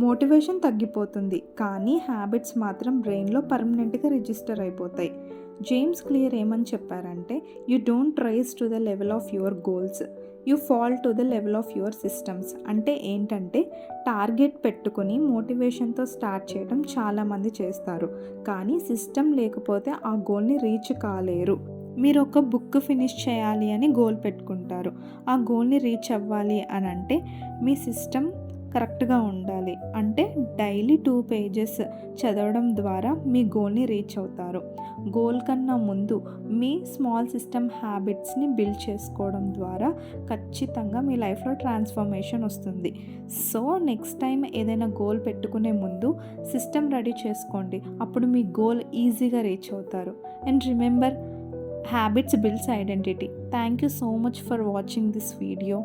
Motivation తగ్గిపోతుంది, కానీ habits మాత్రం బ్రెయిన్లో పర్మనెంట్గా రిజిస్టర్ అయిపోతాయి. జేమ్స్ క్లియర్ ఏమని చెప్పారంటే, you don't rise to the level of your goals, you fall to the level of your systems. అంటే ఏంటంటే, టార్గెట్ పెట్టుకుని మోటివేషన్తో స్టార్ట్ చేయడం చాలామంది చేస్తారు, కానీ సిస్టమ్ లేకపోతే ఆ గోల్ని రీచ్ కాలేరు. మీరు ఒక బుక్ ఫినిష్ చేయాలి అని గోల్ పెట్టుకుంటారు. ఆ గోల్ని రీచ్ అవ్వాలి అని అంటే మీ సిస్టమ్ కరెక్ట్గా ఉండాలి. అంటే డైలీ 2 పేజెస్ చదవడం ద్వారా మీ గోల్ని రీచ్ అవుతారు. గోల్ కన్నా ముందు మీ స్మాల్ సిస్టమ్ హ్యాబిట్స్ని బిల్డ్ చేసుకోవడం ద్వారా ఖచ్చితంగా మీ లైఫ్లో ట్రాన్స్ఫర్మేషన్ వస్తుంది. సో నెక్స్ట్ టైం ఏదైనా గోల్ పెట్టుకునే ముందు సిస్టమ్ రెడీ చేసుకోండి. అప్పుడు మీ గోల్ ఈజీగా రీచ్ అవుతారు. And remember, habits builds identity. Thank you so much for watching this video.